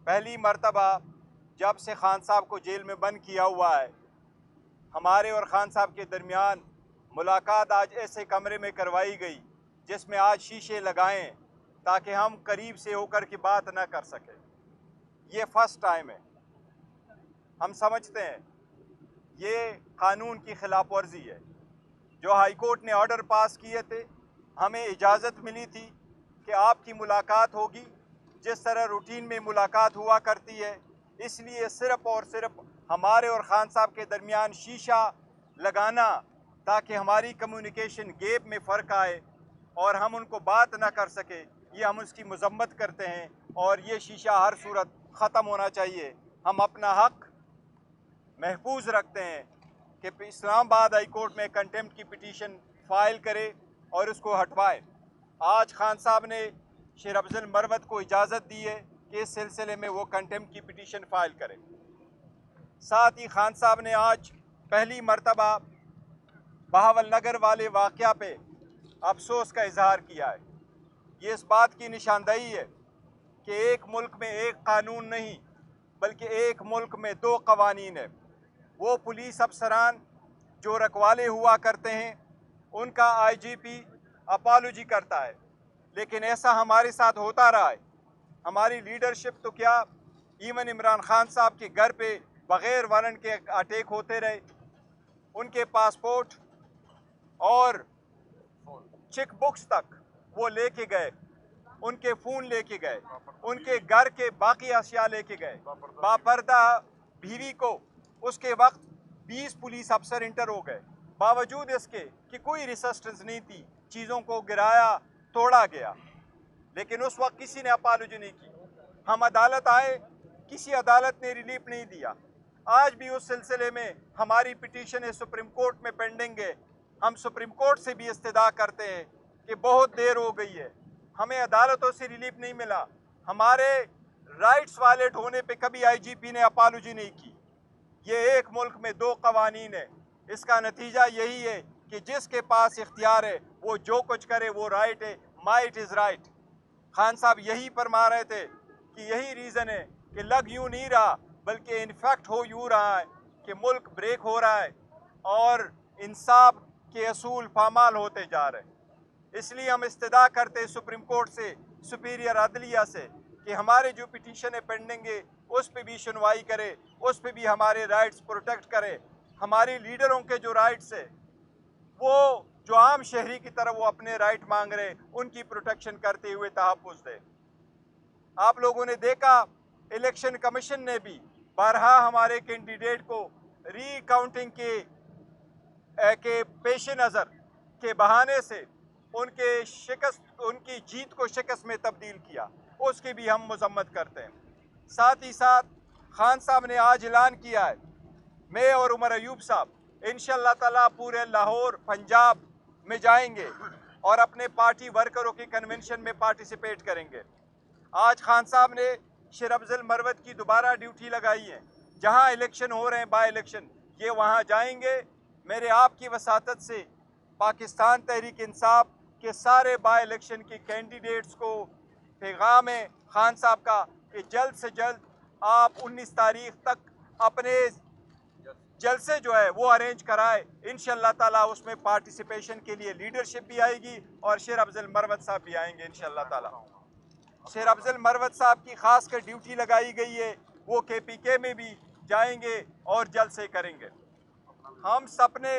پہلی مرتبہ جب سے خان صاحب کو جیل میں بند کیا ہوا ہے، ہمارے اور خان صاحب کے درمیان ملاقات آج ایسے کمرے میں کروائی گئی جس میں آج شیشے لگائیں تاکہ ہم قریب سے ہو کر کے بات نہ کر سکیں۔ یہ فرسٹ ٹائم ہے۔ ہم سمجھتے ہیں یہ قانون کی خلاف ورزی ہے۔ جو ہائی کورٹ نے آرڈر پاس کیے تھے، ہمیں اجازت ملی تھی کہ آپ کی ملاقات ہوگی جس طرح روٹین میں ملاقات ہوا کرتی ہے، اس لیے صرف اور صرف ہمارے اور خان صاحب کے درمیان شیشہ لگانا تاکہ ہماری کمیونیکیشن گیپ میں فرق آئے اور ہم ان کو بات نہ کر سکے، یہ ہم اس کی مذمت کرتے ہیں اور یہ شیشہ ہر صورت ختم ہونا چاہیے۔ ہم اپنا حق محفوظ رکھتے ہیں کہ اسلام آباد ہائی کورٹ میں کنٹیمپٹ کی پٹیشن فائل کرے اور اس کو ہٹوائے۔ آج خان صاحب نے شیر افضل مروت کو اجازت دی ہے کہ اس سلسلے میں وہ کنٹیمپٹ کی پٹیشن فائل کرے۔ ساتھ ہی خان صاحب نے آج پہلی مرتبہ بہاول نگر والے واقعہ پہ افسوس کا اظہار کیا ہے۔ یہ اس بات کی نشاندہی ہے کہ ایک ملک میں ایک قانون نہیں بلکہ ایک ملک میں دو قوانین ہیں۔ وہ پولیس افسران جو رکھوالے ہوا کرتے ہیں ان کا آئی جی پی اپالوجی کرتا ہے، لیکن ایسا ہمارے ساتھ ہوتا رہا ہے۔ ہماری لیڈرشپ تو کیا، ایون عمران خان صاحب کے گھر پہ بغیر وارنٹ کے اٹیک ہوتے رہے، ان کے پاسپورٹ اور چیک بکس تک وہ لے کے گئے، ان کے فون لے کے گئے، ان کے گھر کے باقی اشیاء لے کے گئے۔ باپردہ بیوی کو اس کے وقت 20 پولیس افسر انٹر ہو گئے، باوجود اس کے کہ کوئی ریسسٹنس نہیں تھی، چیزوں کو گرایا توڑا گیا، لیکن اس وقت کسی نے اپالوجی نہیں کی۔ ہم عدالت آئے، کسی عدالت نے ریلیف نہیں دیا۔ آج بھی اس سلسلے میں ہماری پٹیشن سپریم کورٹ میں پینڈنگ ہے۔ ہم سپریم کورٹ سے بھی استدعا کرتے ہیں کہ بہت دیر ہو گئی ہے، ہمیں عدالتوں سے ریلیف نہیں ملا، ہمارے رائٹس وائلیٹ ہونے پہ کبھی آئی جی پی نے اپالوجی نہیں کی۔ یہ ایک ملک میں دو قوانین ہے، اس کا نتیجہ یہی ہے کہ جس کے پاس اختیار ہے وہ جو کچھ کرے وہ رائٹ ہے، مائٹ از رائٹ۔ خان صاحب یہی فرما رہے تھے کہ یہی ریزن ہے کہ لگ یوں نہیں رہا بلکہ انفیکٹ ہو یوں رہا ہے کہ ملک بریک ہو رہا ہے اور انصاف کے اصول پامال ہوتے جا رہے ہیں۔ اس لیے ہم استدعا کرتے سپریم کورٹ سے، سپیریئر عدلیہ سے، کہ ہمارے جو پٹیشن ہے پینڈنگ ہے اس پہ بھی سنوائی کرے، اس پہ بھی ہمارے رائٹس پروٹیکٹ کرے۔ ہماری لیڈروں کے جو رائٹس ہے وہ جو عام شہری کی طرح وہ اپنے رائٹ مانگ رہے ان کی پروٹیکشن کرتے ہوئے تحفظ دے۔ آپ لوگوں نے دیکھا الیکشن کمیشن نے بھی بارہا ہمارے کینڈیڈیٹ کو ری کاؤنٹنگ کے پیش نظر کے بہانے سے ان کی جیت کو شکست میں تبدیل کیا، اس کی بھی ہم مذمت کرتے ہیں۔ ساتھ ہی ساتھ خان صاحب نے آج اعلان کیا ہے، میں اور عمر ایوب صاحب انشاءاللہ تعالیٰ پورے لاہور پنجاب میں جائیں گے اور اپنے پارٹی ورکروں کی کنونشن میں پارٹیسپیٹ کریں گے۔ آج خان صاحب نے شیر افضل مروت کی دوبارہ ڈیوٹی لگائی ہے، جہاں الیکشن ہو رہے ہیں بائی الیکشن، یہ وہاں جائیں گے۔ میرے آپ کی وساطت سے پاکستان تحریک انصاف کے سارے بائی الیکشن کے کینڈیڈیٹس کو پیغام ہے خان صاحب کا کہ جلد سے جلد آپ 19 تاریخ تک اپنے جلسے جو ہے وہ ارینج کرائے۔ انشاءاللہ تعالیٰ اس میں پارٹیسپیشن کے لیے لیڈرشپ بھی آئے گی اور شیر افضل مروت صاحب بھی آئیں گے انشاءاللہ تعالیٰ۔ شیر افضل مروت صاحب کی خاص کر ڈیوٹی لگائی گئی ہے، وہ کے پی کے میں بھی جائیں گے اور جلسے کریں گے۔ ہم سپنے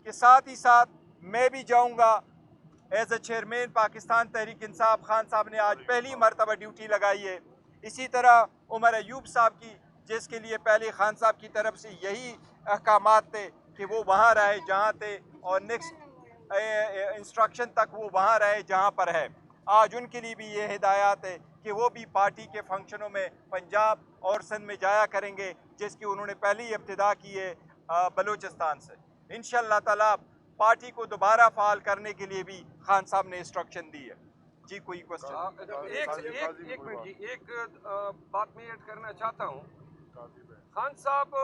کے ساتھ ہی ساتھ میں بھی جاؤں گا as a chairman Pakistan Tehreek Insaf. Khan صاحب نے آج پہلی مرتبہ ڈیوٹی لگائی ہے، اسی طرح عمر ایوب صاحب کی، جس کے لیے پہلے خان صاحب کی طرف سے یہی احکامات تھے کہ وہ وہاں رہے جہاں تھے اور نیکسٹ انسٹرکشن تک وہ وہاں رہے جہاں پر ہے۔ آج ان کے لیے بھی یہ ہدایات ہے کہ وہ بھی پارٹی کے فنکشنوں میں پنجاب اور سندھ میں جایا کریں گے، جس کی انہوں نے پہلی ابتدا کی ہے بلوچستان سے۔ انشاءاللہ تعالیٰ پارٹی کو دوبارہ فعال کرنے کے لیے بھی خان صاحب نے انسٹرکشن دی ہے۔ جی کوئی کوسچن؟ ایک منٹ جی، ایک بات میں ایڈ کرنا چاہتا ہوں۔ خان صاحب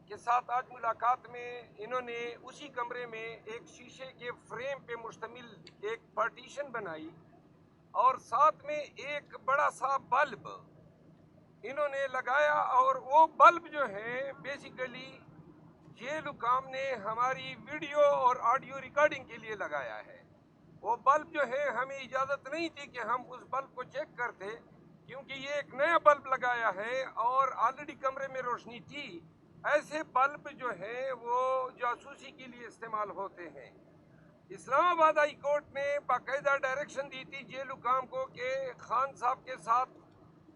کے ساتھ آج ملاقات میں انہوں نے اسی کمرے میں ایک شیشے کے فریم پہ مشتمل ایک پارٹیشن بنائی اور ساتھ میں ایک بڑا سا بلب انہوں نے لگایا، اور وہ بلب جو ہے بیسیکلی جیل حکام نے ہماری ویڈیو اور آڈیو ریکارڈنگ کے لیے لگایا ہے۔ وہ بلب جو ہے ہمیں اجازت نہیں تھی کہ ہم اس بلب کو چیک کرتے، کیونکہ یہ ایک نیا بلب لگایا ہے اور آلریڈی کمرے میں روشنی تھی۔ ایسے بلب جو ہیں وہ جاسوسی کے لیے استعمال ہوتے ہیں۔ اسلام آباد ہائی کورٹ نے باقاعدہ ڈائریکشن دی تھی جیل حکام کو کہ خان صاحب کے ساتھ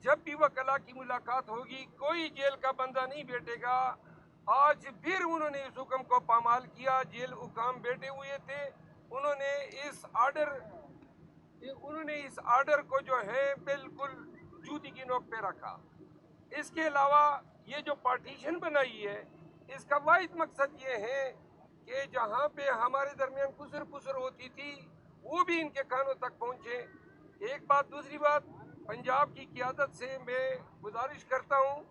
جب بھی وکلاء کی ملاقات ہوگی کوئی جیل کا بندہ نہیں بیٹھے گا۔ آج پھر انہوں نے اس حکم کو پامال کیا، جیل حکام بیٹھے ہوئے تھے، انہوں نے اس آرڈر کو جو ہے بالکل جوتی کی نوک پہ رکھا۔ اس کے علاوہ یہ جو پارٹیشن بنائی ہے، اس کا واحد مقصد یہ ہے کہ جہاں پہ ہمارے درمیان کسر پسر ہوتی تھی وہ بھی ان کے کانوں تک پہنچے۔ ایک بات، دوسری بات، پنجاب کی قیادت سے میں گزارش کرتا ہوں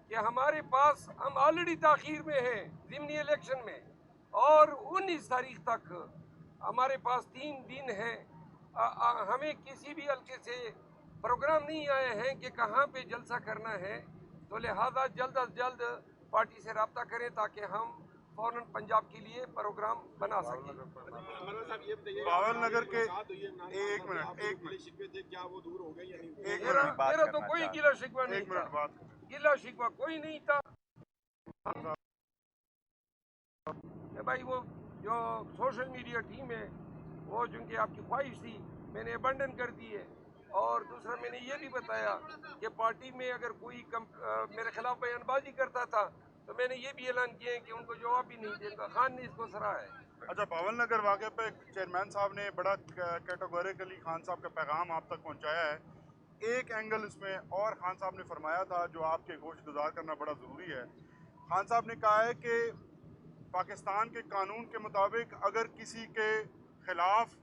کہ ہمارے پاس، ہم آلریڈی تاخیر میں ہیں ضمنی الیکشن میں، اور 19 تاریخ تک ہمارے پاس 3 دن ہیں۔ ہمیں کسی بھی حلقے سے پروگرام نہیں آئے ہیں کہ کہاں پہ جلسہ کرنا ہے، تو لہذا جلد از جلد پارٹی سے رابطہ کریں تاکہ ہم فوراً پنجاب کے لیے پروگرام بنا سکیں۔ باول نگر کے ایک منٹ کیا وہ دور ہو گئے یا نہیں؟ میرا تو کوئی گلہ شکوہ نہیں تھا، گلہ شکوہ کوئی نہیں تھا بھائی۔ وہ جو سوشل میڈیا ٹیم ہے، وہ چونکہ آپ کی خواہش تھی میں نے ابنڈن کر دی ہے، اور دوسرا میں نے یہ بھی بتایا کہ پارٹی میں اگر کوئی میرے خلاف بیان بازی کرتا تھا تو میں نے یہ بھی اعلان کیا ہے کہ ان کو جواب بھی نہیں دیں گا۔ خان نے اس کو سراہا ہے۔ اچھا، باول نگر واقعے پہ چیئرمین صاحب نے بڑا کیٹیگوریکلی خان صاحب کا پیغام آپ تک پہنچایا ہے۔ ایک اینگل اس میں اور خان صاحب نے فرمایا تھا جو آپ کے گوش گزار کرنا بڑا ضروری ہے۔ خان صاحب نے کہا ہے کہ پاکستان کے قانون کے مطابق اگر کسی کے خلاف،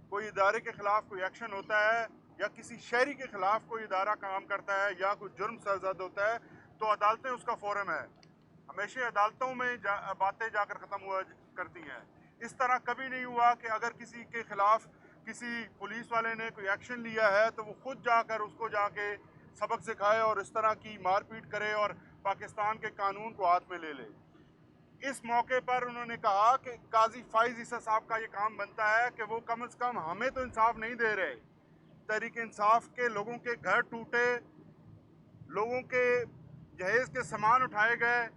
کوئی ادارے کے خلاف کوئی ایکشن ہوتا ہے، یا کسی شہری کے خلاف کوئی ادارہ کام کرتا ہے، یا کوئی جرم سرزد ہوتا ہے، تو عدالتیں اس کا فورم ہے۔ ہمیشہ عدالتوں میں باتیں جا کر ختم ہوا کرتی ہیں۔ اس طرح کبھی نہیں ہوا کہ اگر کسی کے خلاف کسی پولیس والے نے کوئی ایکشن لیا ہے تو وہ خود جا کر اس کو جا کے سبق سکھائے اور اس طرح کی مار پیٹ کرے اور پاکستان کے قانون کو ہاتھ میں لے لے۔ اس موقع پر انہوں نے کہا کہ قاضی فائز عیسیٰ صاحب کا یہ کام بنتا ہے کہ وہ کم از کم ہمیں تو انصاف نہیں دے رہے۔ تحریک انصاف کے لوگوں کے گھر ٹوٹے، لوگوں کے جہیز کے سامان اٹھائے گئے،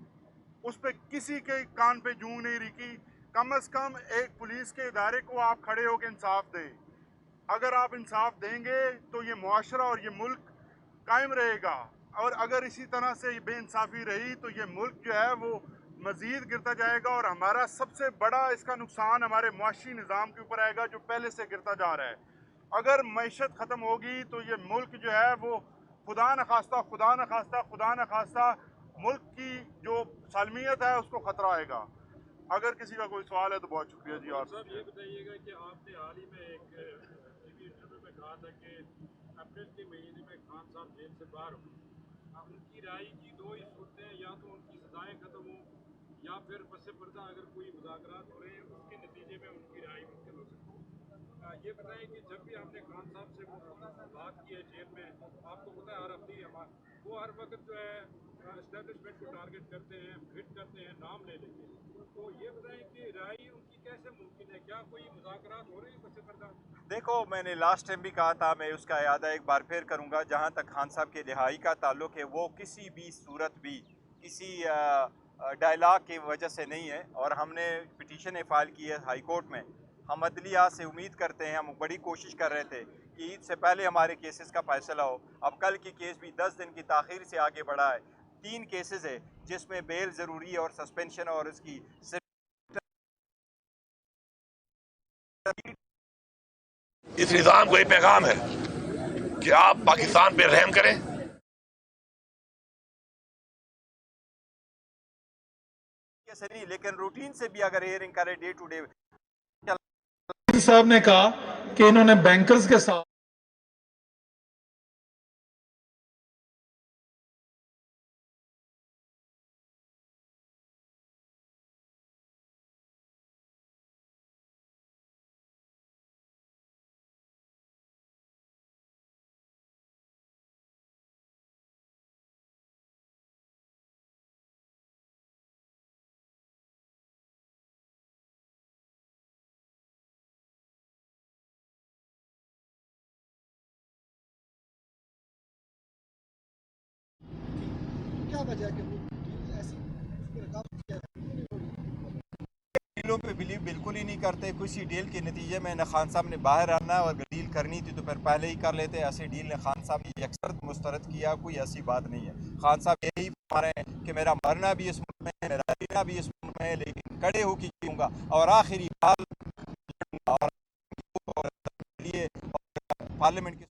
اس پہ کسی کے کان پہ جوں نہیں رکی۔ کم از کم ایک پولیس کے ادارے کو آپ کھڑے ہو کے انصاف دیں۔ اگر آپ انصاف دیں گے تو یہ معاشرہ اور یہ ملک قائم رہے گا، اور اگر اسی طرح سے بے انصافی رہی تو یہ ملک جو ہے وہ مزید گرتا جائے گا، اور ہمارا سب سے بڑا اس کا نقصان ہمارے معاشی نظام کے اوپر آئے گا جو پہلے سے گرتا جا رہا ہے۔ اگر معیشت ختم ہوگی تو یہ ملک جو ہے وہ خدا نخواستہ ملک کی جو سالمیت ہے اس کو خطرہ آئے گا۔ اگر کسی کا کوئی سوال ہے تو بہت شکریہ جی۔ اور صاحب یہ بتائیے گا کہ آپ نے حال ہی میں ایک ٹی وی انٹرویو میں کہا تھا کہ اپریل کے مہینے میں خان صاحب جیل سے باہر ہوں، ان کی رہائی کی 2 ہی صورتیں ہیں، یا تو ان کی سزائیں ختم ہوں یا پھر پس پردہ اگر کوئی مذاکرات ہو رہے ہیں اس کے نتیجے میں ان کی رہائی ممکن ہو سکتی ہے۔ یہ بتائیں کہ جب بھی آپ نے خان صاحب سے بات کی ہے جیل میں، آپ کو پتہ ہے ہر ہفتے وہ ہر وقت جو ہے اسٹیبلشمنٹ کو ٹارگٹ کرتے ہیں، ہٹ کرتے ہیں، نام لے لیں گے، تو یہ بتائیں کہ رہائی ان کی کیسے ممکن ہے؟ کیا کوئی مذاکرات ہو رہے ہیں پس پردہ؟ دیکھو، میں نے لاسٹ ٹائم بھی کہا تھا، میں اس کا اعادہ ایک بار پھر کروں گا، جہاں تک خان صاحب کے رہائی کا تعلق ہے وہ کسی بھی صورت بھی کسی ڈائلاگ کی وجہ سے نہیں ہے، اور ہم نے پٹیشن فائل کی ہے ہائی کورٹ میں۔ ہم عدلیہ سے امید کرتے ہیں، ہم بڑی کوشش کر رہے تھے کہ عید سے پہلے ہمارے کیسز کا فیصلہ ہو۔ اب کل کی کیس بھی 10 دن کی تاخیر سے آگے بڑھا ہے۔ 3 کیسز ہے جس میں بیل ضروری ہے اور سسپینشن اور اس کی اس نظام کو یہ پیغام ہے کہ آپ پاکستان پہ رحم کریں۔ سے نہیں، لیکن روٹین سے بھی اگر ہیئرنگ کرے ڈے ٹو ڈے۔ صاحب نے کہا کہ انہوں نے بینکرز کے ساتھ کیا وجہ ہے کہ وہ ایسی رکاوٹ کیا ہے؟ ڈیلوں پہ بلیو بالکل ہی نہیں کرتے. کسی ڈیل کے نتیجے میں نہ خان صاحب نے باہر آنا اور ڈیل کرنی تھی تو پھر پہلے ہی کر لیتے. ایسے ڈیل نے خان صاحب نے یکسر مسترد کیا, کوئی ایسی بات نہیں ہے. خان صاحب یہی فرما رہے ہیں کہ میرا مرنا بھی اس ملک میں ہے, میرا جینا بھی اس ملک میں ہے, لیکن کڑے ہو کے جیوں گا اور آخری حال لڑوں گا اور لیے پارلیمنٹ کے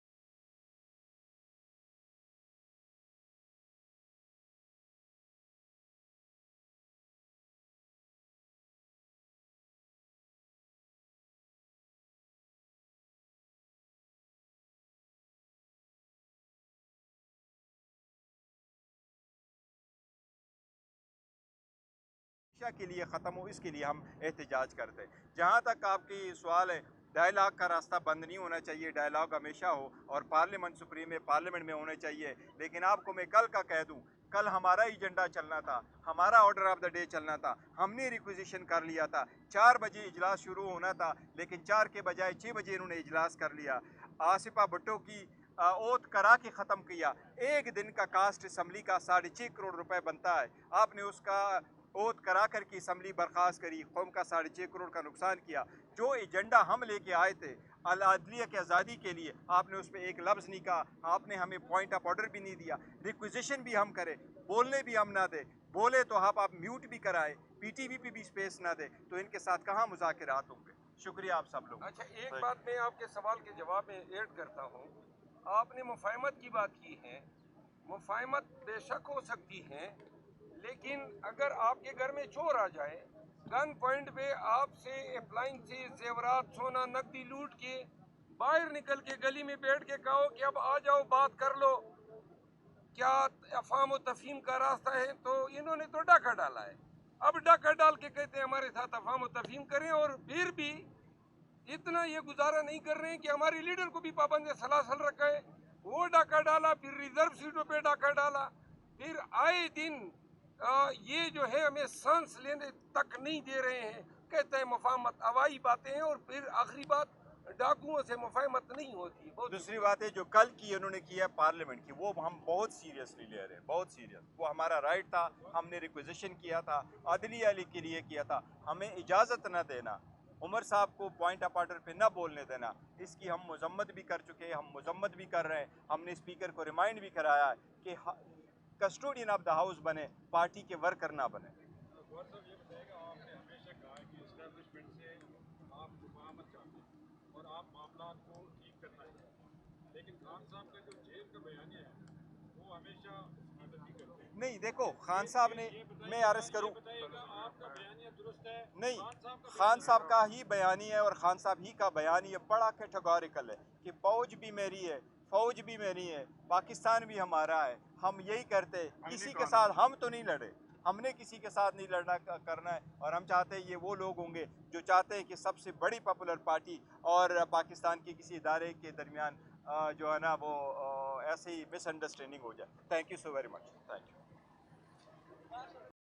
کے لیے ختم ہو, اس کے لیے ہم احتجاج کرتے ہیں. جہاں تک آپ کی سوال ہے, ڈائلاگ کا راستہ بند نہیں ہونا چاہیے, ڈائلاگ ہمیشہ ہو اور پارلیمنٹ سپریم میں پارلیمنٹ میں ہونے چاہیے. لیکن آپ کو میں کل کا کہہ دوں, کل ہمارا ایجنڈا چلنا تھا, ہمارا آرڈر آف دا ڈے چلنا تھا, ہم نے ریکویزیشن کر لیا تھا. 4 بجے اجلاس شروع ہونا تھا, لیکن 4 کے بجائے 6 بجے انہوں نے اجلاس کر لیا. آصفہ بھٹو کی اوت کرا کے ختم کیا. ایک دن کا کاسٹ اسمبلی کا 6.5 کروڑ روپے بنتا ہے, آپ نے اس کا اوت کرا کر کی اسمبلی برخاست کری, قوم کا 6.5 کروڑ کا نقصان کیا. جو ایجنڈا ہم لے کے آئے تھے العدلیہ کی آزادی کے لیے, آپ نے اس پہ ایک لفظ نہیں کہا, آپ نے ہمیں پوائنٹ آف آرڈر بھی نہیں دیا. ریکویزیشن بھی ہم کرے, بولنے بھی ہم نہ دے, بولے تو آپ میوٹ بھی کرائے, پی ٹی وی پہ بھی اسپیس نہ دے, تو ان کے ساتھ کہاں مذاکرات ہوں گے. شکریہ آپ سب لوگ. اچھا, ایک بات میں آپ کے سوال کے جواب میں ایڈ کرتا ہوں. آپ نے مفاہمت کی بات کی ہے, مفاہمت بے شک ہو سکتی ہے, لیکن اگر آپ کے گھر میں چور آ جائے, گن پوائنٹ پہ آپ سے اپلائنسز, زیورات, سونا, نقدی لوٹ کے باہر نکل کے گلی میں بیٹھ کے کہو کہ اب آ جاؤ بات کر لو, کیا افہام و تفہیم کا راستہ ہے؟ تو انہوں نے تو ڈاکہ ڈالا ہے. اب ڈاکہ ڈال کے کہتے ہیں ہمارے ساتھ افہام و تفہیم کریں, اور پھر بھی اتنا یہ گزارا نہیں کر رہے ہیں کہ ہمارے لیڈر کو بھی پابند سلاسل رکھا ہے. وہ ڈاکہ ڈالا, پھر ریزرو سیٹوں پہ ڈاکہ ڈالا, پھر آئے دن یہ جو ہے ہمیں سانس لینے تک نہیں دے رہے ہیں. کہتے ہیں مفاہمت, ہوائی باتیں ہیں, اور پھر آخری بات ڈاکوؤں سے مفاہمت نہیں ہوتی. دوسری بات ہے جو کل کی انہوں نے کی ہے پارلیمنٹ کی, وہ ہم بہت سیریسلی لے رہے ہیں, بہت سیریس. وہ ہمارا رائٹ تھا, ہم نے ریکویزیشن کیا تھا, عدلیہ کے لیے کیا تھا. ہمیں اجازت نہ دینا, عمر صاحب کو پوائنٹ آف آرڈر پہ نہ بولنے دینا, اس کی ہم مذمت بھی کر چکے ہیں, ہم مذمت بھی کر رہے ہیں. ہم نے اسپیکر کو ریمائنڈ بھی کرایا ہے کہ کسٹوڈین آف دا ہاؤس بنے, پارٹی کے ورکر نہ بنے. گور صاحب یہ بتائیے گا, آپ نے ہمیشہ کہا کہ اسٹیبلشمنٹ سے آپ مفاہمت چاہتے ہیں اور آپ معاملات کو ٹھیک کرنا چاہتے ہیں, لیکن خان صاحب کا جو جیل کا بیانیہ ہے وہ ہمیشہ مدد نہیں کرتے ہیں. نہیں دیکھو, خان صاحب نے, میں عرض کروں, بتائیے گا آپ کا بیانیہ درست ہے؟ نہیں, خان صاحب کا ہی بیانی ہے اور خان صاحب ہی کا بیانی ہے بڑا کیٹیگوریکل ہے کہ فوج بھی میری ہے, فوج بھی میری ہے, پاکستان بھی ہمارا ہے. ہم یہی کرتے, کسی کے ساتھ ہم تو نہیں لڑے, ہم نے کسی کے ساتھ نہیں لڑنا کرنا ہے. اور ہم چاہتے ہیں یہ وہ لوگ ہوں گے جو چاہتے ہیں کہ سب سے بڑی پاپولر پارٹی اور پاکستان کے کسی ادارے کے درمیان جو ہے نا وہ ایسی مس انڈرسٹینڈنگ ہو جائے. Thank you so very much. Thank you.